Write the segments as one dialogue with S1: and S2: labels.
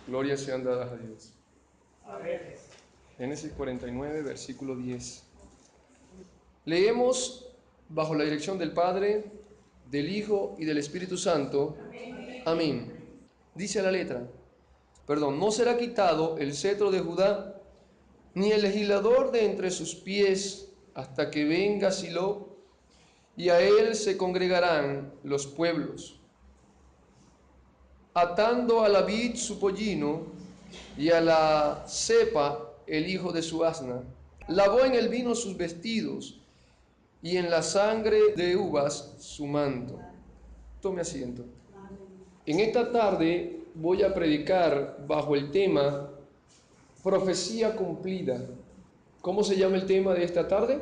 S1: Glorias sean dadas a Dios.
S2: Amén.
S1: Génesis 49, versículo 10. Leemos bajo la dirección del Padre, del Hijo y del Espíritu Santo. Amén. Dice la letra, no será quitado el cetro de Judá, ni el legislador de entre sus pies, hasta que venga Silo, y a él se congregarán los pueblos. Atando a la vid su pollino, y a la cepa el hijo de su asna, lavó en el vino sus vestidos, y en la sangre de uvas su manto. Tome asiento. En esta tarde voy a predicar bajo el tema profecía cumplida. ¿Cómo se llama el tema de esta tarde?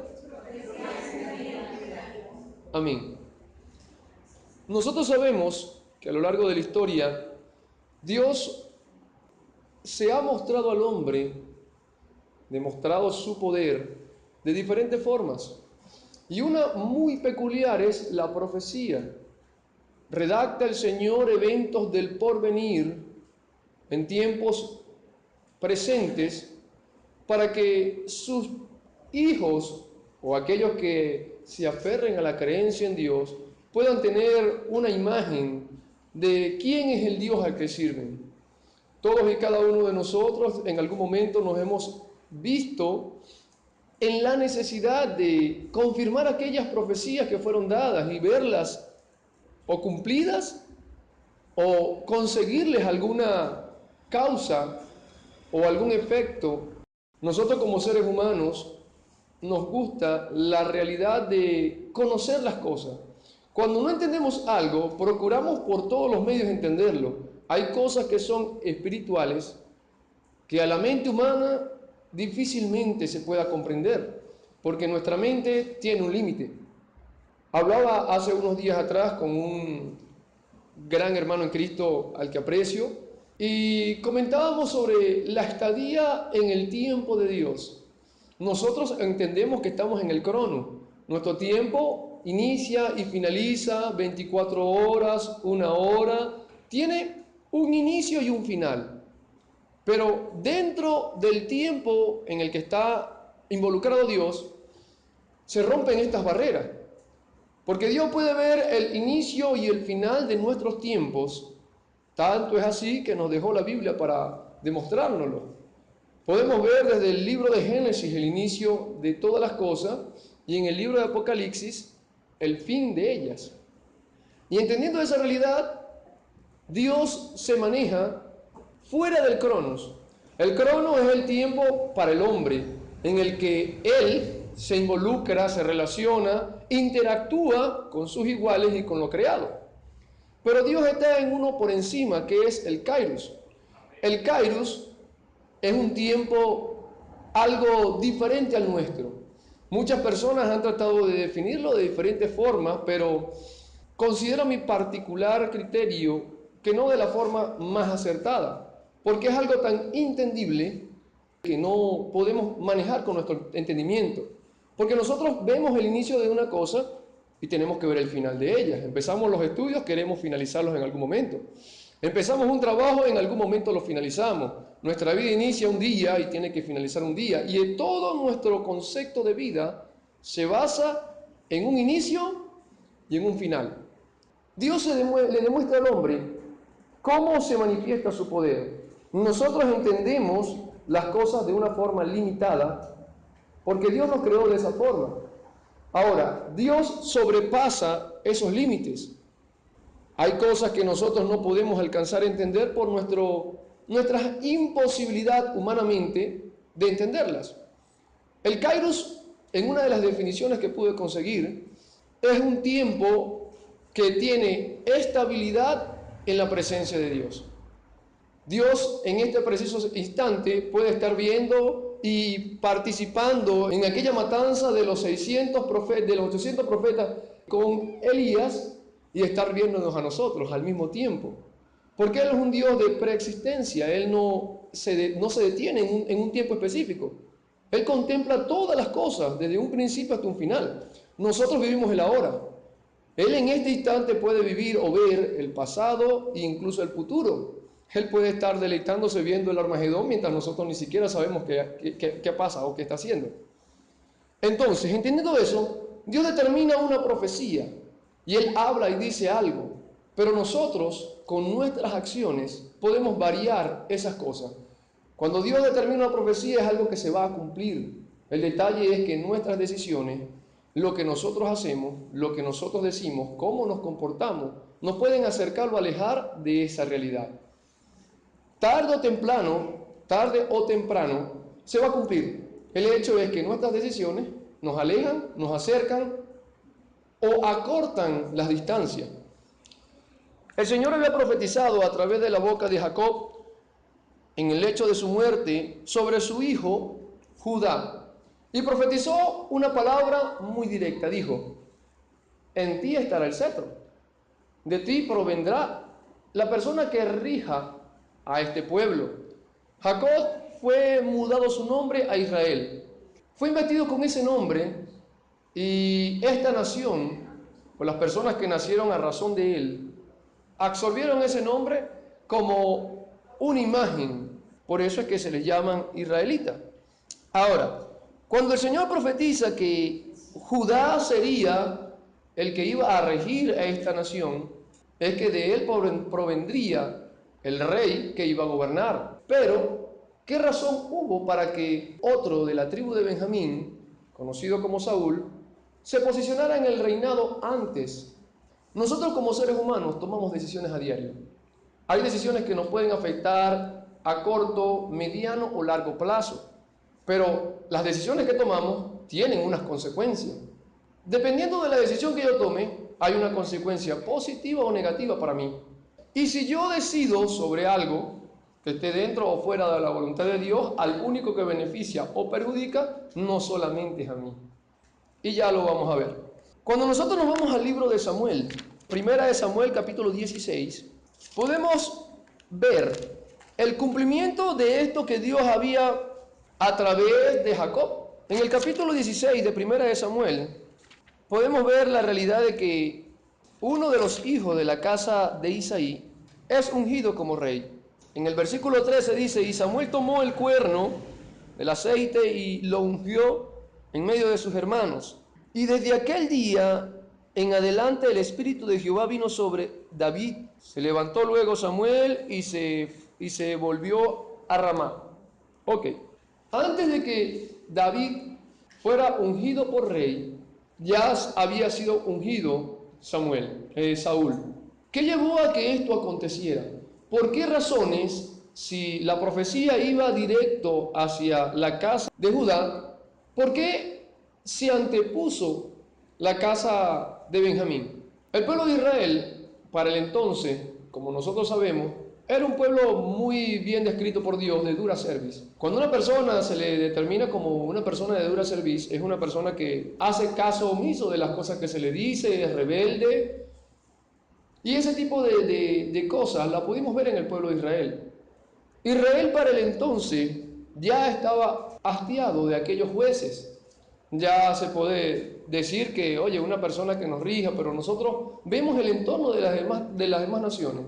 S1: Amén. Nosotros sabemos que a lo largo de la historia Dios se ha mostrado al hombre, demostrado su poder de diferentes formas. Y una muy peculiar es la profecía. Redacta el Señor eventos del porvenir en tiempos presentes para que sus hijos o aquellos que se aferren a la creencia en Dios puedan tener una imagen de quién es el Dios al que sirven. Todos y cada uno de nosotros en algún momento nos hemos visto en la necesidad de confirmar aquellas profecías que fueron dadas y verlas o cumplidas o conseguirles alguna causa o algún efecto. Nosotros como seres humanos nos gusta la realidad de conocer las cosas. Cuando no entendemos algo, procuramos por todos los medios entenderlo. Hay cosas que son espirituales que a la mente humana difícilmente se pueda comprender, porque nuestra mente tiene un límite. Hablaba hace unos días atrás con un gran hermano en Cristo al que aprecio, y comentábamos sobre la estadía en el tiempo de Dios. Nosotros entendemos que estamos en el crono. Nuestro tiempo inicia y finaliza 24 horas, 1 hora, tiene un inicio y un final. Pero dentro del tiempo en el que está involucrado Dios, se rompen estas barreras. Porque Dios puede ver el inicio y el final de nuestros tiempos. Tanto es así que nos dejó la Biblia para demostrárnoslo. Podemos ver desde el libro de Génesis el inicio de todas las cosas y en el libro de Apocalipsis el fin de ellas. Y entendiendo esa realidad, Dios se maneja fuera del cronos. El crono es el tiempo para el hombre en el que él se involucra, se relaciona, interactúa con sus iguales y con lo creado. Pero Dios está en uno por encima, que es el Kairos. El Kairos es un tiempo algo diferente al nuestro. Muchas personas han tratado de definirlo de diferentes formas, pero considero mi particular criterio que no de la forma más acertada, porque es algo tan entendible que no podemos manejar con nuestro entendimiento. Porque nosotros vemos el inicio de una cosa y tenemos que ver el final de ella. Empezamos los estudios, queremos finalizarlos en algún momento. Empezamos un trabajo, en algún momento lo finalizamos. Nuestra vida inicia un día y tiene que finalizar un día. Y en todo nuestro concepto de vida se basa en un inicio y en un final. Dios le demuestra al hombre cómo se manifiesta su poder. Nosotros entendemos las cosas de una forma limitada porque Dios nos creó de esa forma. Ahora, Dios sobrepasa esos límites. Hay cosas que nosotros no podemos alcanzar a entender por nuestra imposibilidad humanamente de entenderlas. El Kairos, en una de las definiciones que pude conseguir, es un tiempo que tiene estabilidad en la presencia de Dios. Dios en este preciso instante puede estar viendo y participando en aquella matanza de los 800 profetas con Elías y estar viéndonos a nosotros al mismo tiempo. Porque Él es un Dios de preexistencia, Él no se detiene en un tiempo específico. Él contempla todas las cosas desde un principio hasta un final. Nosotros vivimos el ahora. Él en este instante puede vivir o ver el pasado e incluso el futuro. Él puede estar deleitándose viendo el Armagedón mientras nosotros ni siquiera sabemos qué pasa o qué está haciendo. Entonces, entendiendo eso, Dios determina una profecía y Él habla y dice algo, pero nosotros con nuestras acciones podemos variar esas cosas. Cuando Dios determina una profecía es algo que se va a cumplir. El detalle es que nuestras decisiones, lo que nosotros hacemos, lo que nosotros decimos, cómo nos comportamos, nos pueden acercar o alejar de esa realidad. Tarde o temprano, se va a cumplir. El hecho es que nuestras decisiones nos alejan, nos acercan o acortan las distancias. El Señor había profetizado a través de la boca de Jacob en el hecho de su muerte sobre su hijo Judá. Y profetizó una palabra muy directa. Dijo: en ti estará el cetro, de ti provendrá la persona que rija a este pueblo. Jacob fue mudado su nombre a Israel. Fue investido con ese nombre y esta nación, o las personas que nacieron a razón de él, absorbieron ese nombre como una imagen. Por eso es que se les llaman israelitas. Ahora, cuando el Señor profetiza que Judá sería el que iba a regir a esta nación, es que de él provendría el rey que iba a gobernar. Pero, ¿qué razón hubo para que otro de la tribu de Benjamín, conocido como Saúl, se posicionara en el reinado antes? Nosotros como seres humanos tomamos decisiones a diario. Hay decisiones que nos pueden afectar a corto, mediano o largo plazo, pero las decisiones que tomamos tienen unas consecuencias. Dependiendo de la decisión que yo tome, hay una consecuencia positiva o negativa para mí. Y si yo decido sobre algo que esté dentro o fuera de la voluntad de Dios, al único que beneficia o perjudica no solamente es a mí. Y ya lo vamos a ver. Cuando nosotros nos vamos al libro de Samuel, primera de Samuel capítulo 16, podemos ver el cumplimiento de esto que Dios había a través de Jacob. En el capítulo 16 de primera de Samuel podemos ver la realidad de que uno de los hijos de la casa de Isaí es ungido como rey. En el versículo 13 dice: y Samuel tomó el cuerno del aceite y lo ungió en medio de sus hermanos. Y desde aquel día en adelante el Espíritu de Jehová vino sobre David. Se levantó luego Samuel y se volvió a Ramá. Ok. Antes de que David fuera ungido por rey, ya había sido ungido Saúl. ¿Qué llevó a que esto aconteciera? ¿Por qué razones, si la profecía iba directo hacia la casa de Judá, por qué se antepuso la casa de Benjamín? El pueblo de Israel, para el entonces, como nosotros sabemos, era un pueblo muy bien descrito por Dios, de dura cerviz. Cuando una persona se le determina como una persona de dura cerviz, es una persona que hace caso omiso de las cosas que se le dice, es rebelde. Y ese tipo de cosas la pudimos ver en el pueblo de Israel. Israel para el entonces ya estaba hastiado de aquellos jueces. Ya se puede decir que, oye, una persona que nos rija, pero nosotros vemos el entorno de las demás naciones.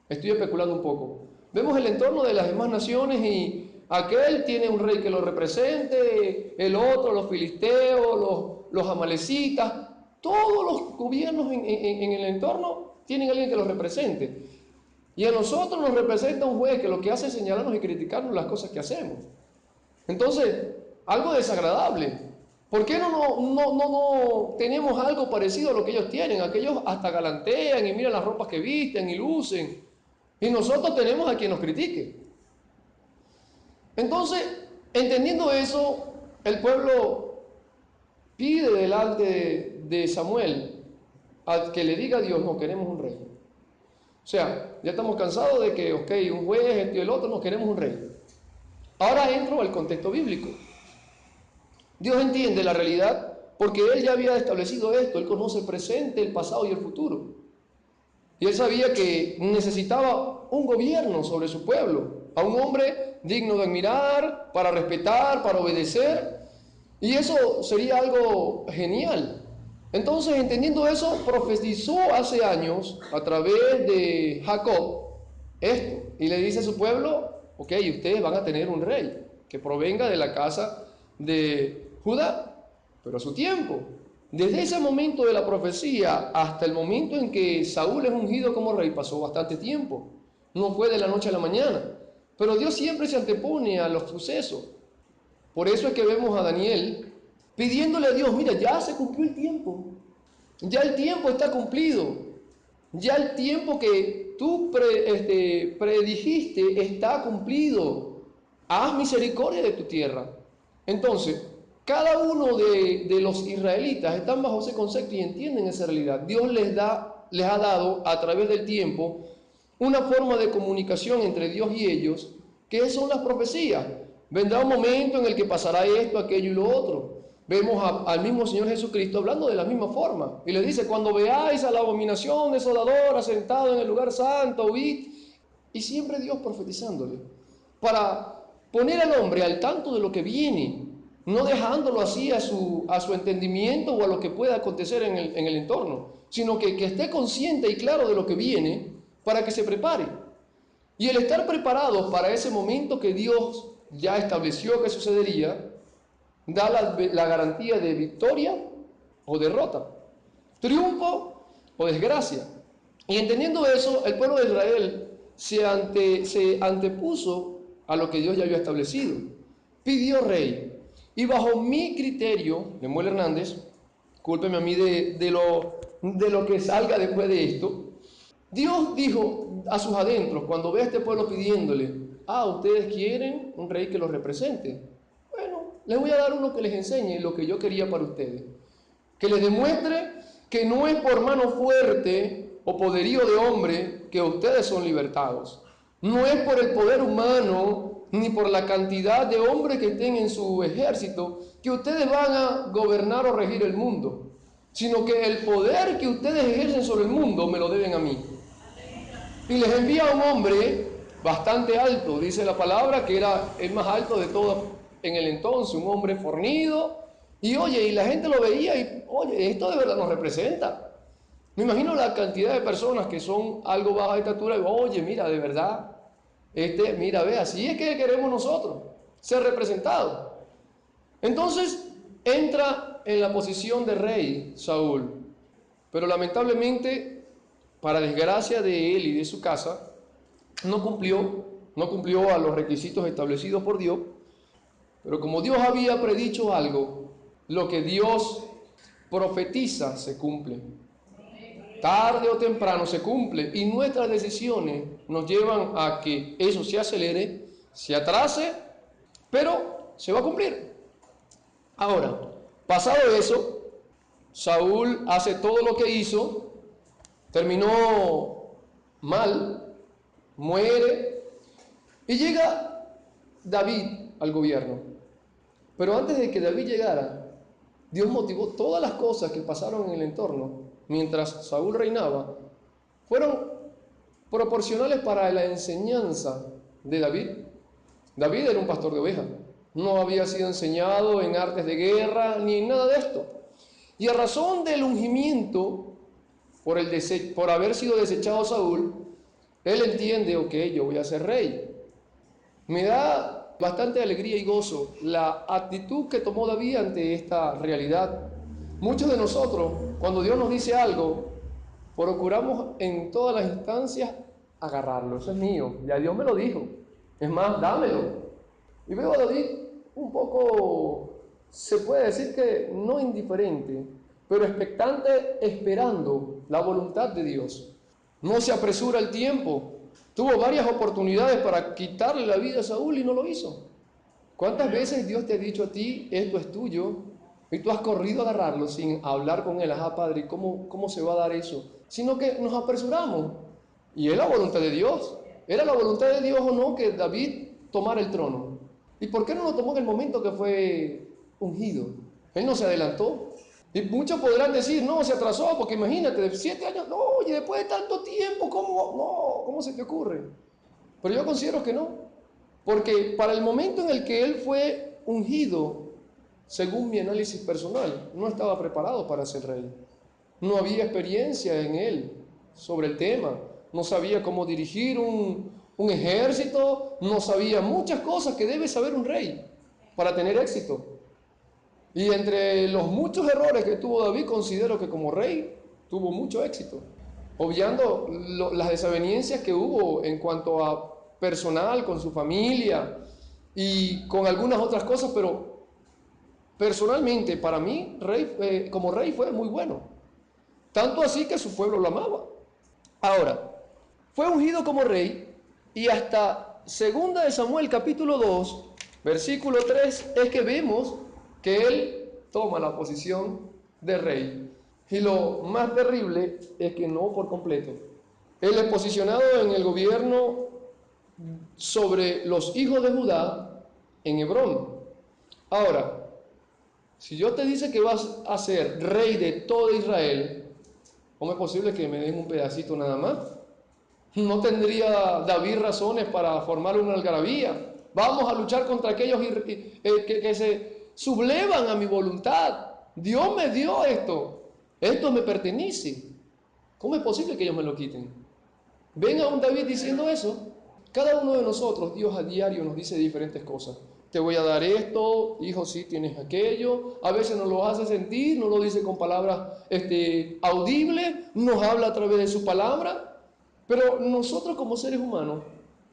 S1: Estoy especulando un poco. Vemos el entorno de las demás naciones y aquel tiene un rey que lo represente, el otro, los filisteos, los amalecitas, todos los gobiernos en el entorno tienen alguien que los represente. Y a nosotros nos representa un juez que lo que hace es señalarnos y criticarnos las cosas que hacemos. Entonces, algo desagradable. ¿Por qué no tenemos algo parecido a lo que ellos tienen? Aquellos hasta galantean y miran las ropas que visten y lucen. Y nosotros tenemos a quien nos critique. Entonces, entendiendo eso, el pueblo pide delante de Samuel a que le diga a Dios: no, queremos un rey. O sea, ya estamos cansados de que, ok, un juez, esto y el otro, no, queremos un rey. Ahora entro al contexto bíblico. Dios entiende la realidad porque Él ya había establecido esto. Él conoce el presente, el pasado y el futuro. Y Él sabía que necesitaba un gobierno sobre su pueblo, a un hombre digno de admirar, para respetar, para obedecer. Y eso sería algo genial. Entonces, entendiendo eso, profetizó hace años a través de Jacob esto. Y le dice a su pueblo, ok, ustedes van a tener un rey que provenga de la casa de Judá, pero a su tiempo. Desde ese momento de la profecía hasta el momento en que Saúl es ungido como rey pasó bastante tiempo. No fue de la noche a la mañana. Pero Dios siempre se antepone a los sucesos. Por eso es que vemos a Daniel pidiéndole a Dios, mira, ya se cumplió el tiempo. Ya el tiempo está cumplido. Ya el tiempo que tú predijiste está cumplido. Haz misericordia de tu tierra. Entonces, cada uno de los israelitas están bajo ese concepto y entienden esa realidad. Dios les ha dado a través del tiempo una forma de comunicación entre Dios y ellos, que son las profecías. Vendrá un momento en el que pasará esto, aquello y lo otro. Vemos al mismo Señor Jesucristo hablando de la misma forma. Y le dice, cuando veáis a la abominación desoladora sentado en el lugar santo, huid. Y siempre Dios profetizándole. Para poner al hombre al tanto de lo que viene, no dejándolo así a su entendimiento o a lo que pueda acontecer en el entorno, sino que esté consciente y claro de lo que viene para que se prepare. Y el estar preparados para ese momento que Dios ya estableció que sucedería, da la garantía de victoria o derrota, triunfo o desgracia. Y entendiendo eso, el pueblo de Israel se antepuso a lo que Dios ya había establecido. Pidió rey. Y bajo mi criterio, Lemuel Hernández, cúlpeme a mí de lo que salga después de esto, Dios dijo a sus adentros, cuando ve a este pueblo pidiéndole, ustedes quieren un rey que los represente. Bueno, les voy a dar uno que les enseñe lo que yo quería para ustedes. Que les demuestre que no es por mano fuerte o poderío de hombre que ustedes son libertados. No es por el poder humano ni por la cantidad de hombres que estén en su ejército que ustedes van a gobernar o regir el mundo, sino que el poder que ustedes ejercen sobre el mundo me lo deben a mí. Y les envía a un hombre bastante alto, dice la palabra, que era el más alto de todos en el entonces, un hombre fornido. Y oye, y la gente lo veía y, oye, esto de verdad nos representa. Me imagino la cantidad de personas que son algo baja de estatura y, oye, mira, de verdad, mira, ve, así es que queremos nosotros, ser representados. Entonces, entra en la posición de rey Saúl, pero lamentablemente, para desgracia de él y de su casa, no cumplió a los requisitos establecidos por Dios, pero como Dios había predicho algo, lo que Dios profetiza se cumple. Tarde o temprano se cumple y nuestras decisiones nos llevan a que eso se acelere, se atrase, pero se va a cumplir. Ahora, pasado eso, Saúl hace todo lo que hizo, terminó mal, muere y llega David al gobierno. Pero antes de que David llegara, Dios motivó todas las cosas que pasaron en el entorno mientras Saúl reinaba, fueron proporcionales para la enseñanza de David. David era un pastor de ovejas, no había sido enseñado en artes de guerra ni en nada de esto. Y a razón del ungimiento por haber sido desechado Saúl, él entiende, ok, yo voy a ser rey. Me da bastante alegría y gozo la actitud que tomó David ante esta realidad. Muchos de nosotros, cuando Dios nos dice algo, procuramos en todas las instancias agarrarlo. Eso es mío, ya Dios me lo dijo. Es más, dámelo. Y veo a David un poco, se puede decir que no indiferente, pero expectante, esperando la voluntad de Dios. No se apresura el tiempo. Tuvo varias oportunidades para quitarle la vida a Saúl y no lo hizo. ¿Cuántas veces Dios te ha dicho a ti, esto es tuyo, y tú has corrido a agarrarlo sin hablar con él? Padre, ¿cómo se va a dar eso? Sino que nos apresuramos. Y es la voluntad de Dios. ¿Era la voluntad de Dios o no que David tomara el trono? ¿Y por qué no lo tomó en el momento que fue ungido? Él no se adelantó. Y muchos podrán decir, no, se atrasó, porque imagínate, de 7 años, no, oye, después de tanto tiempo, ¿cómo se te ocurre? Pero yo considero que no, porque para el momento en el que él fue ungido, según mi análisis personal, no estaba preparado para ser rey. No había experiencia en él sobre el tema, no sabía cómo dirigir un ejército, no sabía muchas cosas que debe saber un rey para tener éxito. Y entre los muchos errores que tuvo David, considero que como rey tuvo mucho éxito, obviando las desavenencias que hubo en cuanto a personal, con su familia y con algunas otras cosas, pero personalmente para mí como rey fue muy bueno, tanto así que su pueblo lo amaba. Ahora, fue ungido como rey y hasta 2 Samuel capítulo 2, versículo 3, es que vemos que él toma la posición de rey. Y lo más terrible es que no por completo. Él es posicionado en el gobierno sobre los hijos de Judá en Hebrón. Ahora, si yo te dice que vas a ser rey de todo Israel, ¿cómo es posible que me den un pedacito nada más? No tendría David razones para formar una algarabía. Vamos a luchar contra aquellos que se sublevan a mi voluntad. Dios me dio esto me pertenece. ¿Cómo es posible que ellos me lo quiten? ¿Ven a un David diciendo eso? Cada uno de nosotros, Dios a diario nos dice diferentes cosas. Te voy a dar esto, hijo, sí tienes aquello. A veces nos lo hace sentir, nos lo dice con palabras audibles, nos habla a través de su palabra. Pero nosotros como seres humanos,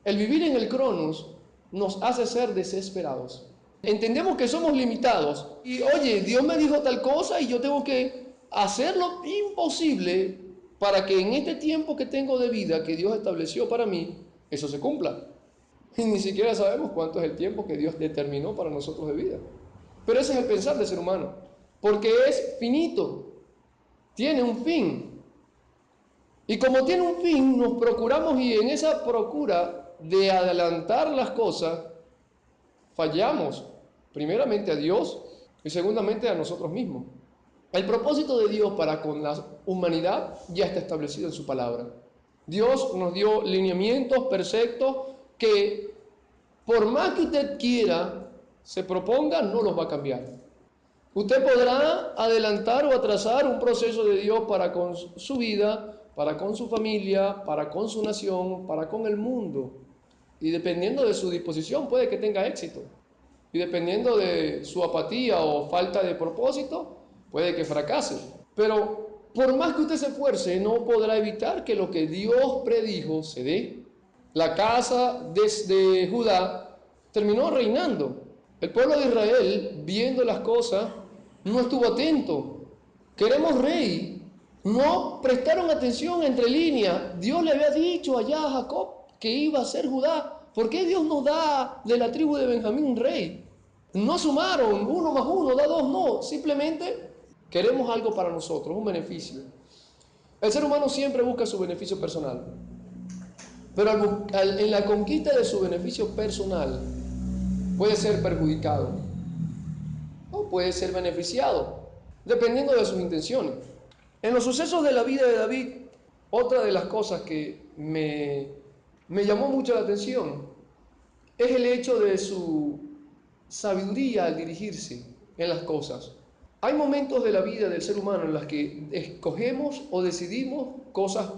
S1: el vivir en el Cronos nos hace ser desesperados. Entendemos que somos limitados y oye, Dios me dijo tal cosa y yo tengo que hacer lo imposible para que en este tiempo que tengo de vida que Dios estableció para mí, eso se cumpla. Y ni siquiera sabemos cuánto es el tiempo que Dios determinó para nosotros de vida. Pero ese es el pensar del ser humano, porque es finito, tiene un fin. Y como tiene un fin, nos procuramos y en esa procura de adelantar las cosas, fallamos primeramente a Dios y segundamente a nosotros mismos. El propósito de Dios para con la humanidad ya está establecido en su palabra. Dios nos dio lineamientos, preceptos que por más que usted quiera, se proponga, no los va a cambiar. Usted podrá adelantar o atrasar un proceso de Dios para con su vida, para con su familia, para con su nación, para con el mundo. Y dependiendo de su disposición puede que tenga éxito. Y dependiendo de su apatía o falta de propósito, puede que fracase. Pero por más que usted se esfuerce, no podrá evitar que lo que Dios predijo se dé. La casa de Judá terminó reinando. El pueblo de Israel, viendo las cosas, no estuvo atento. Queremos rey. No prestaron atención entre líneas. Dios le había dicho allá a Jacob que iba a ser Judá. ¿Por qué Dios nos da de la tribu de Benjamín un rey? No sumaron 1 más 1 da 2, no. Simplemente queremos algo para nosotros, un beneficio. El ser humano siempre busca su beneficio personal. Pero en la conquista de su beneficio personal puede ser perjudicado o puede ser beneficiado, dependiendo de sus intenciones. En los sucesos de la vida de David, otra de las cosas que me llamó mucho la atención es el hecho de su sabiduría al dirigirse en las cosas. Hay momentos de la vida del ser humano en las que escogemos o decidimos cosas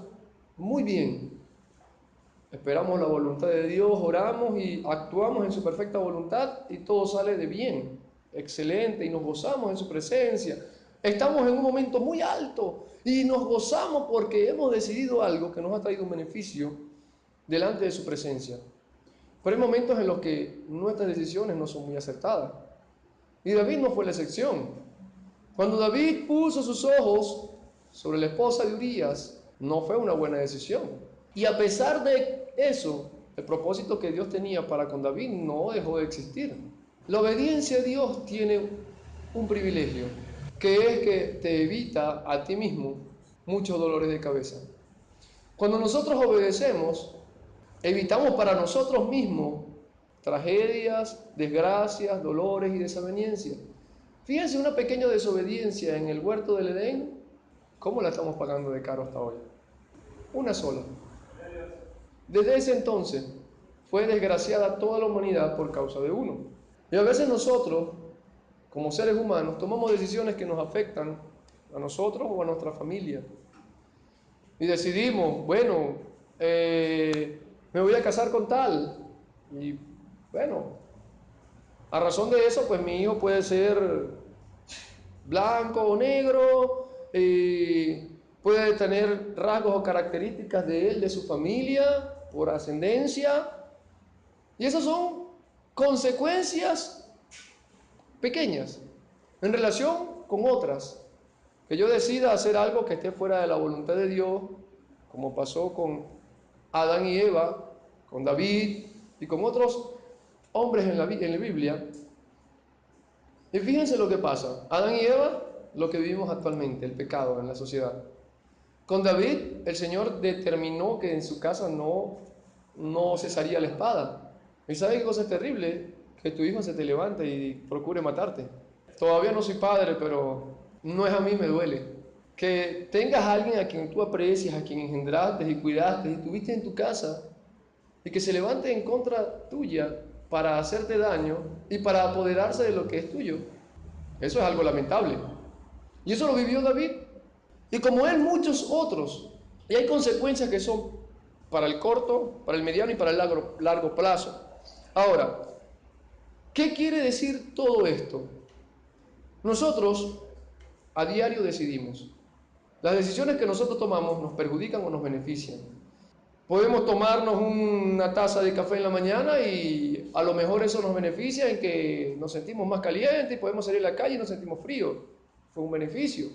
S1: muy bien. Esperamos la voluntad de Dios, oramos y actuamos en su perfecta voluntad y todo sale de bien, excelente, y nos gozamos en su presencia. Estamos en un momento muy alto y nos gozamos porque hemos decidido algo que nos ha traído un beneficio delante de su presencia. Pero hay momentos en los que nuestras decisiones no son muy acertadas. Y David no fue la excepción. Cuando David puso sus ojos sobre la esposa de Urías, no fue una buena decisión. Y a pesar de eso, el propósito que Dios tenía para con David no dejó de existir. La obediencia a Dios tiene un privilegio, que es que te evita a ti mismo muchos dolores de cabeza. Cuando nosotros obedecemos, evitamos para nosotros mismos tragedias, desgracias, dolores y desavenencias. Fíjense, una pequeña desobediencia en el huerto del Edén, ¿cómo la estamos pagando de caro hasta hoy? Una sola. Desde ese entonces fue desgraciada toda la humanidad por causa de uno. Y a veces nosotros, como seres humanos, tomamos decisiones que nos afectan a nosotros o a nuestra familia. Y decidimos, bueno, me voy a casar con tal. Y bueno, a razón de eso, pues mi hijo puede ser blanco o negro, puede tener rasgos o características de él, de su familia, por ascendencia. Y esas son consecuencias pequeñas en relación con otras. Que yo decida hacer algo que esté fuera de la voluntad de Dios, como pasó con Adán y Eva, con David y con otros hombres en la Biblia. Y fíjense lo que pasa. Adán y Eva, lo que vivimos actualmente, el pecado en la sociedad. Con David, el Señor determinó que en su casa no cesaría la espada. ¿Y sabe qué cosa es terrible? Que tu hijo se te levante y procure matarte. Todavía no soy padre, pero no es a mí, me duele. Que tengas a alguien a quien tú aprecias, a quien engendraste y cuidaste y tuviste en tu casa, y que se levante en contra tuya para hacerte daño y para apoderarse de lo que es tuyo. Eso es algo lamentable. Y eso lo vivió David. Y como él, muchos otros. Y hay consecuencias que son para el corto, para el mediano y para el largo plazo. Ahora, ¿qué quiere decir todo esto? Nosotros a diario decidimos. Las decisiones que nosotros tomamos nos perjudican o nos benefician. Podemos tomarnos una taza de café en la mañana y a lo mejor eso nos beneficia en que nos sentimos más calientes y podemos salir a la calle y nos sentimos fríos. Fue un beneficio.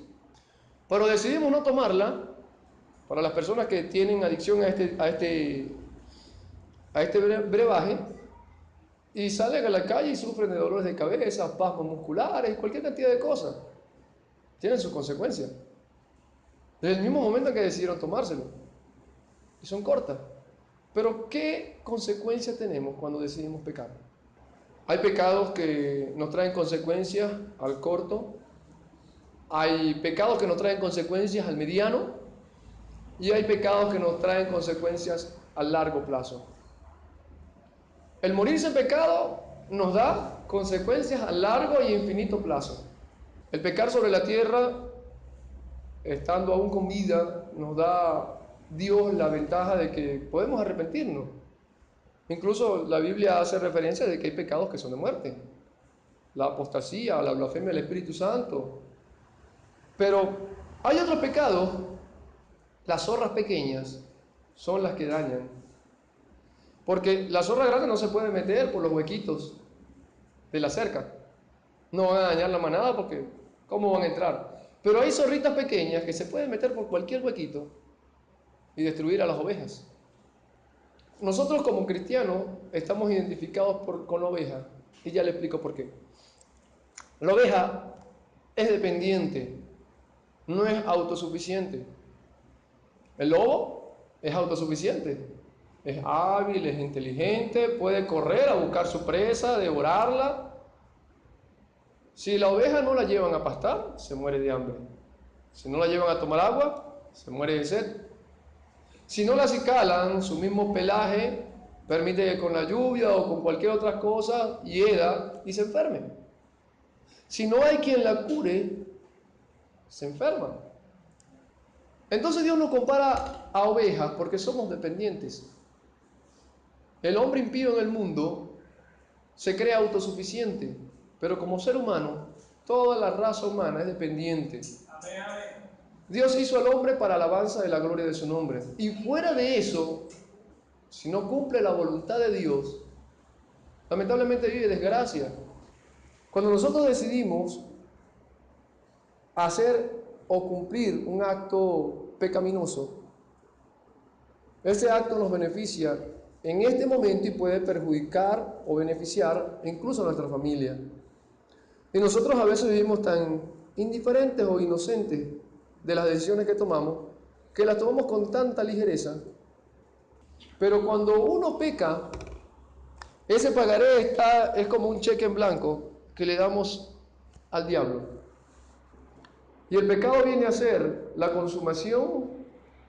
S1: Pero decidimos no tomarla. Para las personas que tienen adicción a este brebaje y salen a la calle y sufren de dolores de cabeza, espasmos musculares, cualquier cantidad de cosas, tienen sus consecuencias. Desde el mismo momento en que decidieron tomárselo. Y son cortas. Pero ¿qué consecuencias tenemos cuando decidimos pecar? Hay pecados que nos traen consecuencias al corto, hay pecados que nos traen consecuencias al mediano y hay pecados que nos traen consecuencias a largo plazo. El morirse en pecado nos da consecuencias a largo y infinito plazo. El pecar sobre la tierra, estando aún con vida, nos da Dios la ventaja de que podemos arrepentirnos. Incluso la Biblia hace referencia de que hay pecados que son de muerte. La apostasía, la blasfemia del Espíritu Santo. Pero hay otros pecados, las zorras pequeñas son las que dañan. Porque la zorra grande no se puede meter por los huequitos de la cerca. No van a dañar la manada porque ¿cómo van a entrar? Pero hay zorritas pequeñas que se pueden meter por cualquier huequito y destruir a las ovejas. Nosotros como cristianos estamos identificados con la oveja y ya le explico por qué. La oveja es dependiente, no es autosuficiente. El lobo es autosuficiente, es hábil, es inteligente, puede correr a buscar su presa, devorarla. Si la oveja no la llevan a pastar, se muere de hambre. Si no la llevan a tomar agua, se muere de sed. Si no la acicalan, su mismo pelaje permite que con la lluvia o con cualquier otra cosa hieda y se enferme. Si no hay quien la cure, se enferma. Entonces Dios nos compara a ovejas porque somos dependientes. El hombre impío en el mundo se cree autosuficiente, pero como ser humano, toda la raza humana es dependiente. Dios hizo al hombre para alabanza de la gloria de su nombre. Y fuera de eso, si no cumple la voluntad de Dios, lamentablemente vive desgracia. Cuando nosotros decidimos hacer o cumplir un acto pecaminoso, ese acto nos beneficia en este momento y puede perjudicar o beneficiar incluso a nuestra familia. Y nosotros a veces vivimos tan indiferentes o inocentes de las decisiones que tomamos, que las tomamos con tanta ligereza. Pero cuando uno peca, ese pagaré es como un cheque en blanco que le damos al diablo. Y el pecado viene a ser la consumación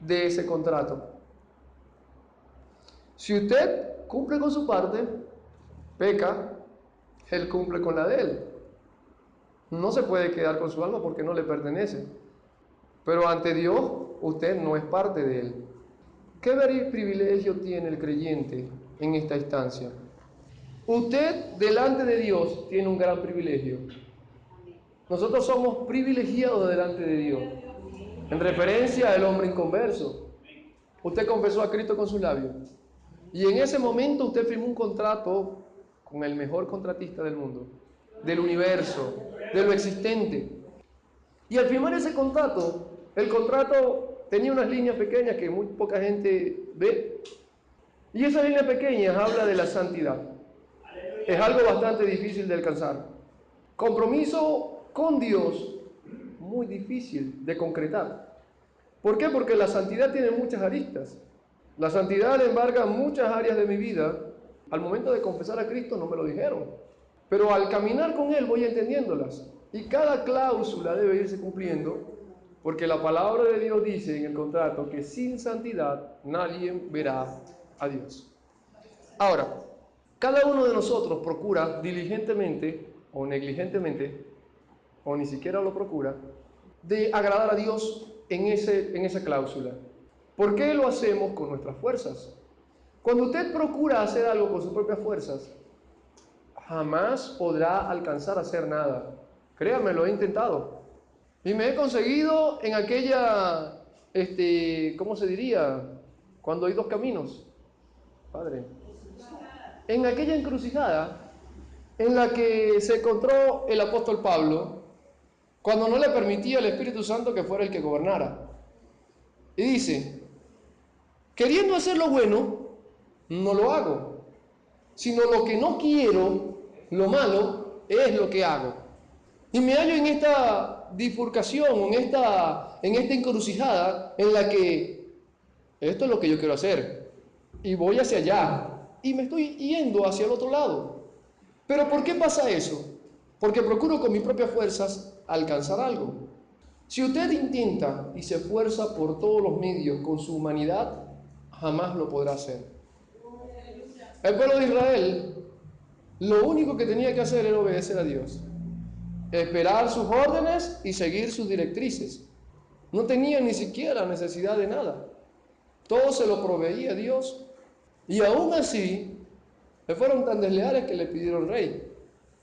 S1: de ese contrato. Si usted cumple con su parte, peca, él cumple con la de él. No se puede quedar con su alma porque no le pertenece. Pero ante Dios, usted no es parte de él. ¿Qué privilegio tiene el creyente en esta instancia? Usted delante de Dios tiene un gran privilegio. Nosotros somos privilegiados delante de Dios. En referencia al hombre inconverso. Usted confesó a Cristo con sus labios. Y en ese momento usted firmó un contrato con el mejor contratista del mundo, del universo, de lo existente. Y al firmar ese contrato, el contrato tenía unas líneas pequeñas que muy poca gente ve. Y esas líneas pequeñas hablan de la santidad. Es algo bastante difícil de alcanzar. Compromiso con Dios, muy difícil de concretar. ¿Por qué? Porque la santidad tiene muchas aristas. La santidad embarga muchas áreas de mi vida. Al momento de confesar a Cristo no me lo dijeron. Pero al caminar con Él voy entendiéndolas. Y cada cláusula debe irse cumpliendo, porque la palabra de Dios dice en el contrato que sin santidad nadie verá a Dios. Ahora, cada uno de nosotros procura diligentemente o negligentemente, o ni siquiera lo procura, de agradar a Dios en esa cláusula. ¿Por qué lo hacemos con nuestras fuerzas? Cuando usted procura hacer algo con sus propias fuerzas, jamás podrá alcanzar a hacer nada. Créame, lo he intentado. Y me he conseguido en aquella, ¿cómo se diría? Cuando hay dos caminos, Padre. En aquella encrucijada en la que se encontró el apóstol Pablo, cuando no le permitía al Espíritu Santo que fuera el que gobernara. Y dice, queriendo hacer lo bueno, no lo hago, sino lo que no quiero, lo malo, es lo que hago. Y me hallo en esta bifurcación, en esta encrucijada en la que esto es lo que yo quiero hacer y voy hacia allá y me estoy yendo hacia el otro lado. ¿Pero por qué pasa eso? Porque procuro con mis propias fuerzas alcanzar algo. Si usted intenta y se esfuerza por todos los medios con su humanidad, jamás lo podrá hacer. El pueblo de Israel, lo único que tenía que hacer era obedecer a Dios, esperar sus órdenes y seguir sus directrices. No tenía ni siquiera necesidad de nada. Todo se lo proveía Dios. Y aún así, le fueron tan desleales que le pidieron rey.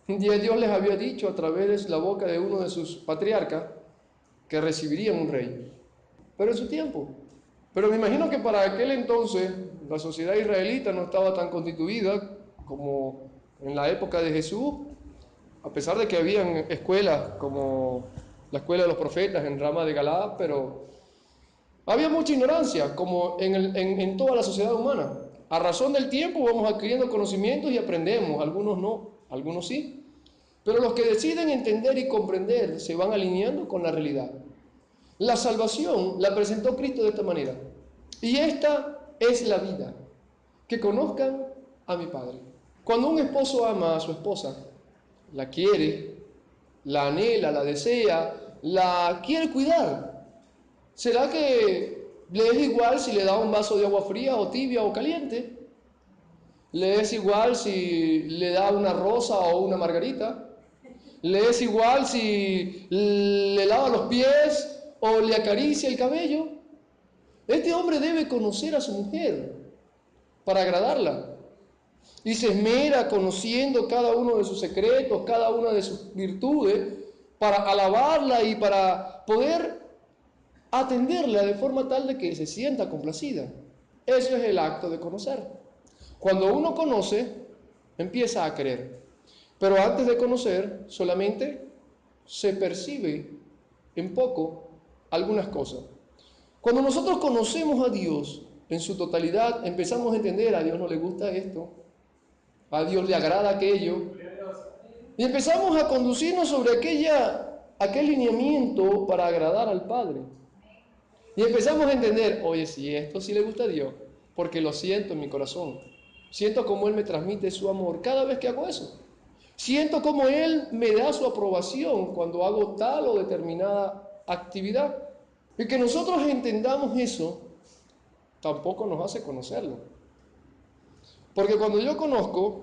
S1: Un día Dios les había dicho a través de la boca de uno de sus patriarcas que recibirían un rey. Pero en su tiempo. Pero me imagino que para aquel entonces la sociedad israelita no estaba tan constituida como en la época de Jesús, a pesar de que habían escuelas como la escuela de los profetas en Rama de Galaad, pero había mucha ignorancia, como en toda la sociedad humana. A razón del tiempo vamos adquiriendo conocimientos y aprendemos, algunos no, algunos sí. Pero los que deciden entender y comprender se van alineando con la realidad. La salvación la presentó Cristo de esta manera. Y esta es la vida, que conozcan a mi Padre. Cuando un esposo ama a su esposa, la quiere, la anhela, la desea, la quiere cuidar, ¿será que le es igual si le da un vaso de agua fría o tibia o caliente? ¿Le es igual si le da una rosa o una margarita? ¿Le es igual si le lava los pies o le acaricia el cabello? Este hombre debe conocer a su mujer para agradarla. Y se esmera conociendo cada uno de sus secretos, cada una de sus virtudes, para alabarla y para poder atenderla de forma tal de que se sienta complacida. Eso es el acto de conocer. Cuando uno conoce, empieza a querer. Pero antes de conocer, solamente se percibe en poco algunas cosas. Cuando nosotros conocemos a Dios en su totalidad, empezamos a entender, a Dios no le gusta esto, a Dios le agrada aquello, y empezamos a conducirnos sobre aquel lineamiento para agradar al Padre. Y empezamos a entender, oye, si esto sí le gusta a Dios, porque lo siento en mi corazón. Siento como Él me transmite su amor cada vez que hago eso. Siento como Él me da su aprobación cuando hago tal o determinada actividad. Y que nosotros entendamos eso, tampoco nos hace conocerlo. Porque cuando yo conozco,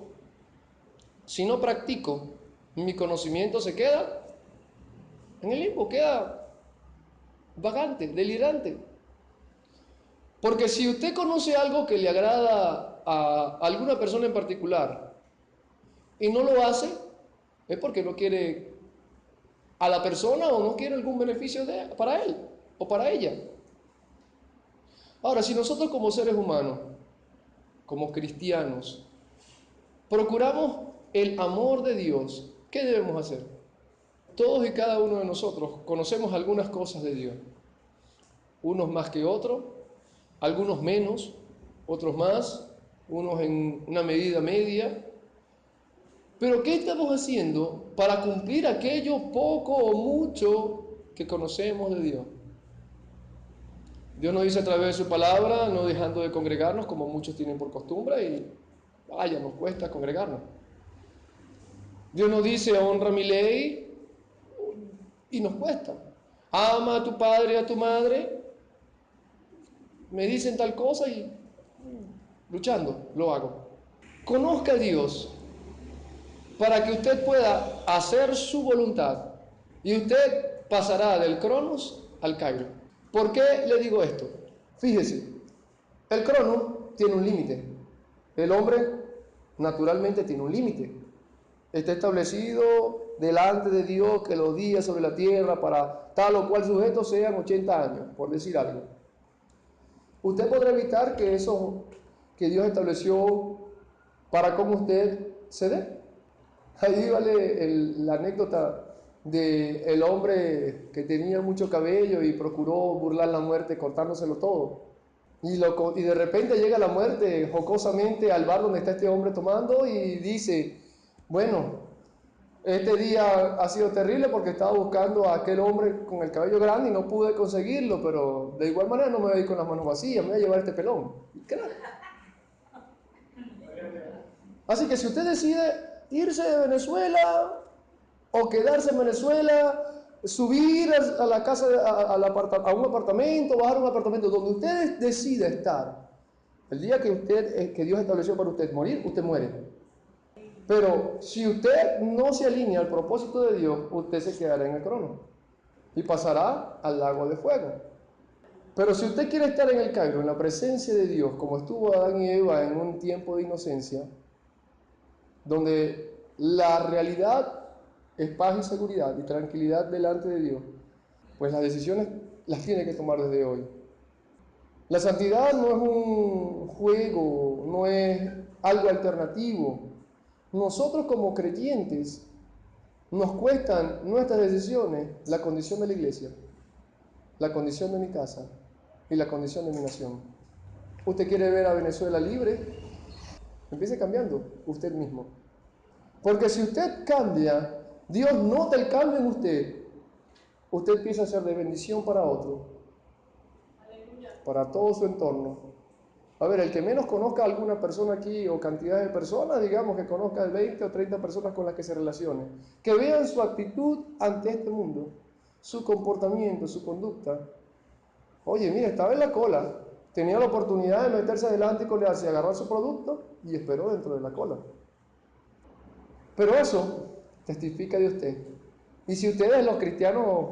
S1: si no practico, mi conocimiento se queda en el limbo, queda vagante, delirante. Porque si usted conoce algo que le agrada a alguna persona en particular y no lo hace, es porque no quiere a la persona o no quiere algún beneficio para él o para ella. Ahora, si nosotros como seres humanos, como cristianos, procuramos el amor de Dios, ¿qué debemos hacer? Todos y cada uno de nosotros conocemos algunas cosas de Dios, unos más que otros, algunos menos, otros más, unos en una medida media. Pero ¿qué estamos haciendo para cumplir aquello poco o mucho que conocemos de Dios? Dios nos dice a través de su palabra, no dejando de congregarnos como muchos tienen por costumbre y vaya, nos cuesta congregarnos. Dios nos dice, honra mi ley y nos cuesta. Ama a tu padre y a tu madre. Me dicen tal cosa y luchando lo hago. Conozca a Dios para que usted pueda hacer su voluntad y usted pasará del Cronos al Cairo. ¿Por qué le digo esto? Fíjese, el crono tiene un límite. El hombre naturalmente tiene un límite. Está establecido delante de Dios que los días sobre la tierra para tal o cual sujeto sean 80 años, por decir algo. Usted podrá evitar que eso que Dios estableció para cómo usted se dé. Ahí vale la anécdota del hombre que tenía mucho cabello y procuró burlar la muerte cortándoselo todo. Y de repente llega la muerte jocosamente al bar donde está este hombre tomando y dice, bueno, este día ha sido terrible porque estaba buscando a aquel hombre con el cabello grande y no pude conseguirlo, pero de igual manera no me voy a ir con las manos vacías, me voy a llevar este pelón. Así que si usted decide irse de Venezuela o quedarse en Venezuela, subir a la casa, a un apartamento, bajar a un apartamento donde usted decida estar, el día que Dios estableció para usted morir, usted muere. Pero si usted no se alinea al propósito de Dios, usted se quedará en el crono y pasará al lago de fuego. Pero si usted quiere estar en el Cairo, en la presencia de Dios, como estuvo Adán y Eva en un tiempo de inocencia, donde la realidad es paz y seguridad y tranquilidad delante de Dios, pues las decisiones las tiene que tomar desde hoy. La santidad no es un juego, no es algo alternativo. Nosotros como creyentes nos cuestan nuestras decisiones la condición de la iglesia, la condición de mi casa y la condición de mi nación. ¿Usted quiere ver a Venezuela libre? Empiece cambiando usted mismo. Porque si usted cambia, Dios nota el cambio en usted. Usted empieza a ser de bendición para otro, para todo su entorno. A ver, el que menos conozca a alguna persona aquí o cantidad de personas, digamos que conozca de 20 o 30 personas con las que se relacione, que vean su actitud ante este mundo, su comportamiento, su conducta. Oye, mira, estaba en la cola, tenía la oportunidad de meterse adelante y colearse y agarrar su producto y esperó dentro de la cola. Pero eso testifica de usted. Y si ustedes, los cristianos,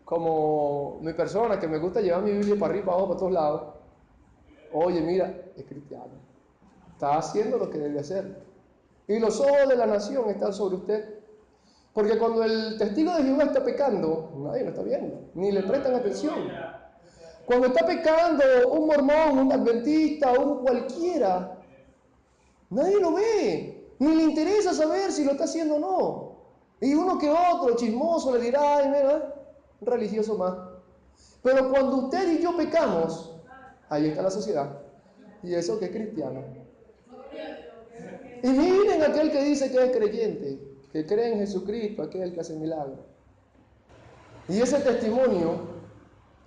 S1: como mi persona, que me gusta llevar mi Biblia para arriba, para abajo, para todos lados, oye, mira, es cristiano, está haciendo lo que debe hacer. Y los ojos de la nación están sobre usted. Porque cuando el testigo de Jehová está pecando, nadie lo está viendo, ni le prestan atención. Cuando está pecando un mormón, un adventista, un cualquiera, nadie lo ve, ni le interesa saber si lo está haciendo o no. Y uno que otro, chismoso, le dirá, ay, mira, un religioso más. Pero cuando usted y yo pecamos, ahí está la sociedad. Y eso que es cristiano. Y miren aquel que dice que es creyente, que cree en Jesucristo, aquel que hace milagros. Y ese testimonio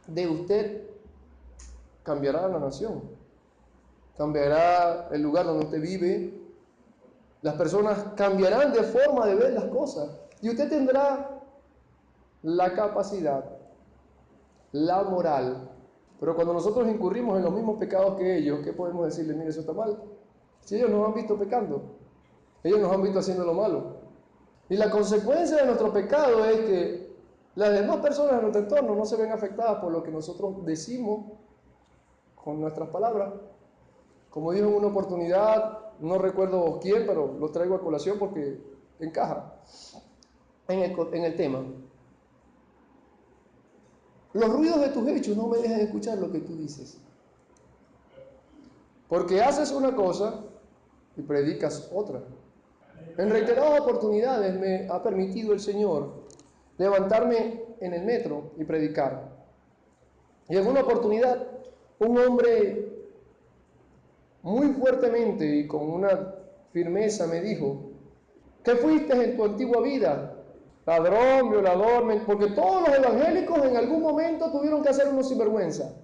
S1: de usted cambiará la nación, cambiará el lugar donde usted vive, las personas cambiarán de forma de ver las cosas y usted tendrá la capacidad, la moral. Pero cuando nosotros incurrimos en los mismos pecados que ellos, ¿qué podemos decirles? Mire, eso está mal. Si ellos nos han visto pecando, ellos nos han visto haciendo lo malo. Y la consecuencia de nuestro pecado es que las demás personas de nuestro entorno no se ven afectadas por lo que nosotros decimos, con nuestras palabras. Como dijo en una oportunidad, no recuerdo quién, pero lo traigo a colación porque encaja en el tema. Los ruidos de tus hechos no me dejan escuchar lo que tú dices. Porque haces una cosa y predicas otra. En reiteradas oportunidades me ha permitido el Señor levantarme en el metro y predicar. Y en una oportunidad, un hombre muy fuertemente y con una firmeza me dijo: ¿qué fuiste en tu antigua vida? Ladrón, violador, porque todos los evangélicos en algún momento tuvieron que hacer unos sinvergüenza.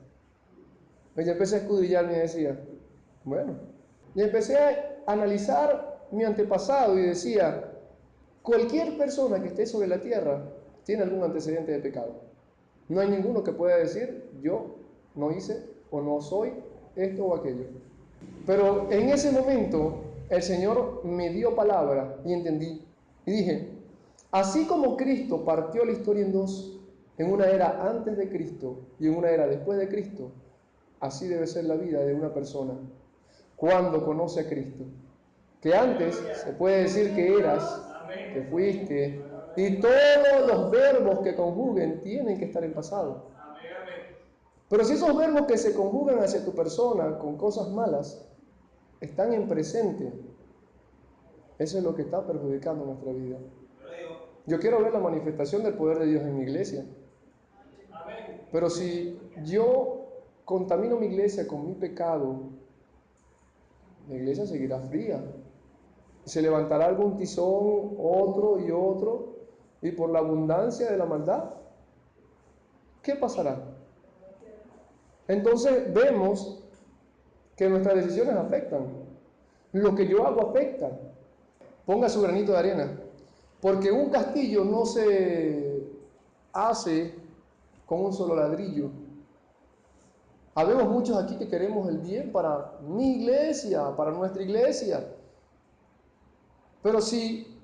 S1: Y yo empecé a escudriñarme y decía, bueno, y empecé a analizar mi antepasado y decía, cualquier persona que esté sobre la tierra tiene algún antecedente de pecado. No hay ninguno que pueda decir, yo no hice o no soy esto o aquello. Pero en ese momento el Señor me dio palabra y entendí. Y dije, así como Cristo partió la historia en dos, en una era antes de Cristo y en una era después de Cristo, así debe ser la vida de una persona cuando conoce a Cristo. Que antes se puede decir que eras, que fuiste, y todos los verbos que conjuguen tienen que estar en pasado. Pero si esos verbos que se conjugan hacia tu persona con cosas malas están en presente, eso es lo que está perjudicando nuestra vida. Yo quiero ver la manifestación del poder de Dios en mi iglesia. Pero si yo contamino mi iglesia con mi pecado, la iglesia seguirá fría. Se levantará algún tizón, otro y otro, y por la abundancia de la maldad, ¿qué pasará? Entonces vemos que nuestras decisiones afectan. Lo que yo hago afecta. Ponga su granito de arena. Porque un castillo no se hace con un solo ladrillo. Habemos muchos aquí que queremos el bien para mi iglesia, para nuestra iglesia. Pero si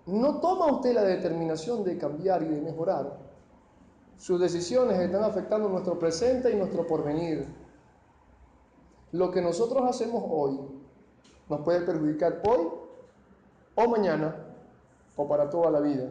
S1: no toma usted la determinación de cambiar y de mejorar, sus decisiones están afectando nuestro presente y nuestro porvenir. Lo que nosotros hacemos hoy nos puede perjudicar hoy o mañana o para toda la vida.